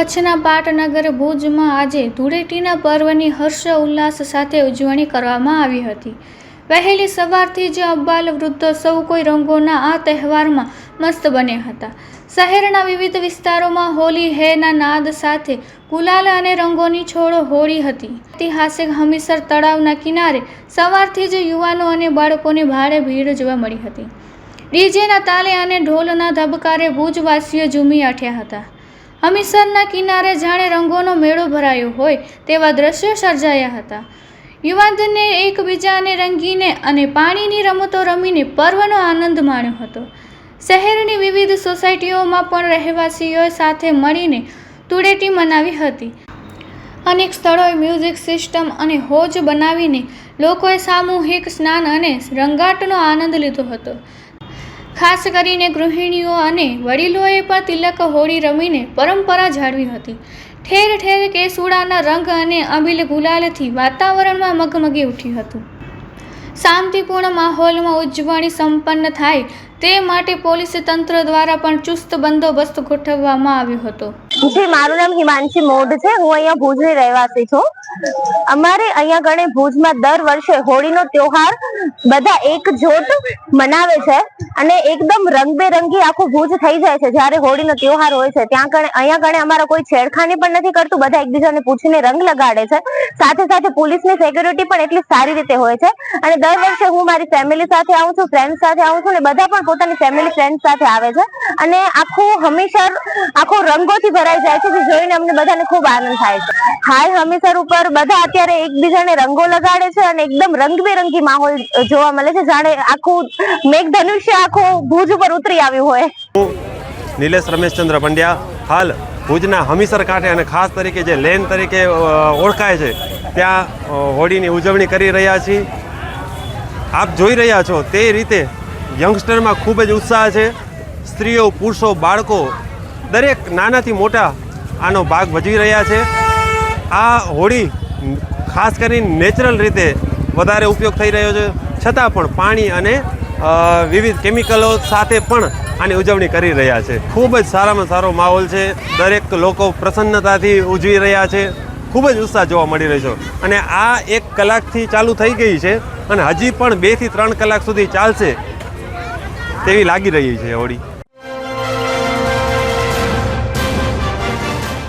કચ્છના પાટનગર ભુજમાં આજે ધૂળેટીના પર્વની હર્ષ ઉલ્લાસ સાથે ઉજવણી કરવામાં આવી હતી। વહેલી સવારથી જ અબાલ વૃદ્ધો સૌ કોઈ રંગોના આ તહેવારમાં મસ્ત બન્યા હતા। શહેરના વિવિધ વિસ્તારોમાં હોલી હૈના નાદ સાથે ગુલાલ અને રંગોની છોડો હોળી હતી। ઐતિહાસિક હમીસર તળાવના કિનારે સવારથી જ યુવાનો અને બાળકોની ભારે ભીડ જોવા મળી હતી। ડીજેના તાલે અને ઢોલના ધબકારે ભુજવાસીઓ ઝૂમી ઉઠ્યા હતા। હમીસરના કિનારે જાણે રંગોનો મેળો ભરાયો હોય તેવા દ્રશ્યો સર્જાયા હતા। યુવાનોને એકબીજાને રંગીને અને પાણીની રમતો રમીને પર્વનો આનંદ માણ્યો હતો। શહેરની વિવિધ સોસાયટીઓમાં પણ રહેવાસીઓ સાથે મળીને ધૂળેટી મનાવી હતી। અનેક સ્થળોએ મ્યુઝિક સિસ્ટમ અને હોજ બનાવીને લોકોએ સામૂહિક સ્નાન અને રંગાટનો આનંદ લીધો હતો। ખાસ કરીને ગૃહિણીઓ અને વડીલોએ પણ તિલક હોળી રમીને પરંપરા જાળવી હતી। ઠેર ઠેર કેસુડાના રંગ અને અબીલ ગુલાલથી વાતાવરણમાં મગમગી ઉઠ્યું હતું। શાંતિપૂર્ણ માહોલમાં ઉજવણી સંપન્ન થાય તે માટે પોલીસ તંત્ર દ્વારા પણ ચુસ્ત બંદોબસ્ત ગોઠવવામાં આવ્યો હતો। જી, મારું નામ હિમાંશી મોઢ છે। હું અહીંયા ભુજની રહેવાસી છું। અમારે અહીંયા ગણે ભુજમાં દર વર્ષે હોળીનો તહેવાર બધા એકજોટ મનાવે છે અને એકદમ રંગબેરંગી આખું ભુજ થઈ જાય છે જ્યારે હોળીનો તહેવાર હોય છે। ત્યાં અહીંયા ગણે અમારા કોઈ છેડખાની પણ નથી કરતું, બધા એકબીજાને પૂછીને રંગ લગાડે છે। સાથે સાથે પોલીસની સિક્યુરિટી પણ એટલી સારી રીતે હોય છે અને દર વર્ષે હું મારી ફેમિલી સાથે આવું છું, ફ્રેન્ડ સાથે આવું છું અને બધા પણ પોતાની ફેમિલી ફ્રેન્ડ સાથે આવે છે અને આખું હમીસર આખું રંગોથી ભરાઈ જાય છે, જે જોઈને અમને બધાને ખૂબ આનંદ થાય છે। હાલ હમીસર ઉપર બધા અત્યારે એકબીજાને રંગો લગાડે છે અને એકદમ રંગબેરંગી માહોલ જોવા મળે છે, જાણે આખું મેઘધનુષ્ય આખું ભુજ ઉપર ઉતરી આવ્યું હોય। હું નિલેશ રમેશચંદ્ર પંડ્યા હાલ ભુજના હમીસર કાંઠે અને ખાસ તરીકે જે લેન તરીકે ઓળખાય છે ત્યાં હોળીની ઉજવણી કરી રહ્યા છીએ। આપ જોઈ રહ્યા છો તે રીતે યંગસ્ટરમાં ખૂબ જ ઉત્સાહ છે। સ્ત્રીઓ, પુરુષો, બાળકો દરેક નાનાથી મોટા આનો ભાગ ભજવી રહ્યા છે। આ હોળી ખાસ કરીને નેચરલ રીતે વધારે ઉપયોગ થઈ રહ્યો છે, છતાં પણ પાણી અને વિવિધ કેમિકલો સાથે પણ આની ઉજવણી કરી રહ્યા છે। ખૂબ જ સારામાં સારો માહોલ છે। દરેક લોકો પ્રસન્નતાથી ઉજવી રહ્યા છે। ખૂબ જ ઉત્સાહ જોવા મળી રહ્યો છે અને આ 1 કલાકથી ચાલુ થઈ ગઈ છે અને હજી પણ 2 થી 3 કલાક સુધી ચાલશે તેવી લાગી રહી છે હોળી।